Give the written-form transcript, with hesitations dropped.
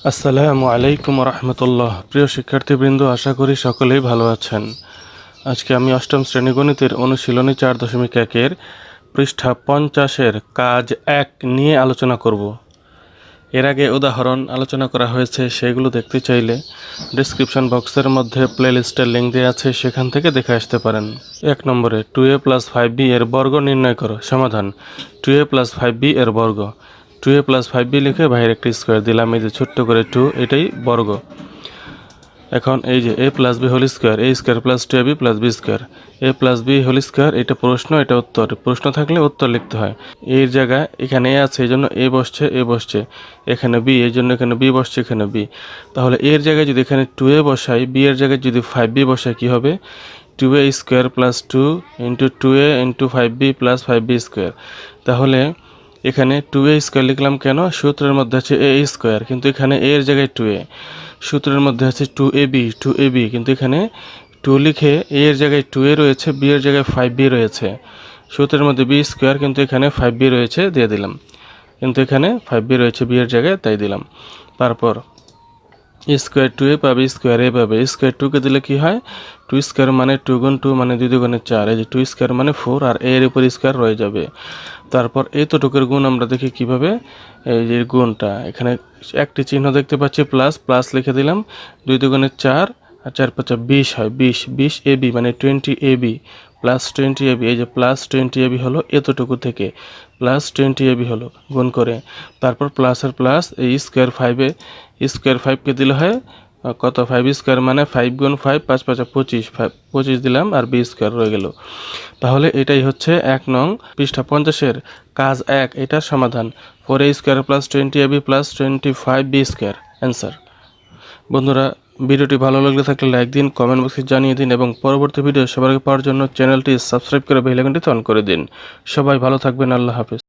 আসসালামু আলাইকুম রহমতুল্লাহ। প্রিয় শিক্ষার্থীবৃন্দ, আশা করি সকলেই ভালো আছেন। আজকে আমি অষ্টম শ্রেণী গণিতের অনুশীলনী 4.1-এর পৃষ্ঠা 50-এর কাজ 1 নিয়ে আলোচনা করব। এর আগে উদাহরণ আলোচনা করা হয়েছে, সেগুলো দেখতে চাইলে ডিসক্রিপশন বক্সের মধ্যে প্লেলিস্টের লিঙ্ক দেওয়া আছে, সেখান থেকে দেখে আসতে পারেন। 1 নম্বরে 2a + 5b এর বর্গ নির্ণয় করো। সমাধান: 2a + 5b এর বর্গ। 2a + 5b লিখে বাইরে একটি স্কোয়ার দিলাম, এই যে ছোট্ট করে 2, এটাই বর্গ। এখন এই যে a + b whole square, a square + 2ab + b square, a + b whole square, এটা প্রশ্ন, এটা উত্তর। প্রশ্ন থাকলে উত্তর লিখতে হয়। এর জায়গায় এখানে a আছে, এই জন্য a বসছে, a বসছে। এখানে b, এই জন্য এখানে b বসছে, এখানে b। তাহলে এর জায়গায় যদি এখানে 2a বসাই, b এর জায়গায় যদি 5b বসাই, কি হবে? 2a square + 2 × 2a × 5b + 5b square. তাহলে এখানে 2a স্কোয়ার লিখলাম কেন? সূত্রের মধ্যে আছে a স্কোয়ার, কিন্তু এখানে a এর জায়গায় 2a। সূত্রের মধ্যে আছে 2ab, কিন্তু এখানে 2 লিখে a এর জায়গায় 2a রয়েছে, b এর জায়গায় 5b রয়েছে। সূত্রের মধ্যে b স্কোয়ার, কিন্তু এখানে 5b রয়েছে, দিয়ে দিলাম। কিন্তু এখানে 5b রয়েছে b এর জায়গায়, তাই দিলাম। তারপর স্কোয়ার 2a পাবে, স্কোয়ার a পাবে। স্কোয়ার 2কে দিলে কি হয়? 2 স্কোয়ার মানে 2 × 2 মানে 2 × 2 = 4। এই যে 2 স্কোয়ার মানে 4, আর a এর উপর স্কোয়ার রয়ে যাবে। তারপর এতটুকুর গুণ আমরা দেখি কিভাবে। এই যে গুণটা, এখানে একটি চিহ্ন দেখতে পাচ্ছি, প্লাস, প্লাস লিখে দিলাম। 2 × 2 = 4, আর 4 × 5 = 20 হয়। 20 ab মানে 20ab প্লাস 20ab, এই যে প্লাস 20ab হলো এতটুকু থেকে, প্লাস 20ab হলো গুণ করে। তারপর প্লাসের প্লাস, এই স্কোয়ার 5-এ স্কোয়ার 5কে দিলে হয় কত? 5 স্কোয়ার মানে 5 × 5, 5 × 5 = 25, 25 দিলাম, আর b স্কোয়ার রয়ে গেল। তাহলে এটাই হচ্ছে 1 নং পৃষ্ঠা 50-এর কাজ 1, এটার সমাধান। 4a square + 20ab + 25b square answer. বন্ধুরা, ভিডিওটি ভালো লাগলে থাকলে লাইক দিন, কমেন্ট বক্সে জানিয়ে দিন, এবং পরবর্তী ভিডিও সবার আগে পাওয়ার জন্য চ্যানেলটি সাবস্ক্রাইব করে বেল আইকনটি অন করে দিন। সবাই ভালো থাকবেন। আল্লাহ হাফেজ।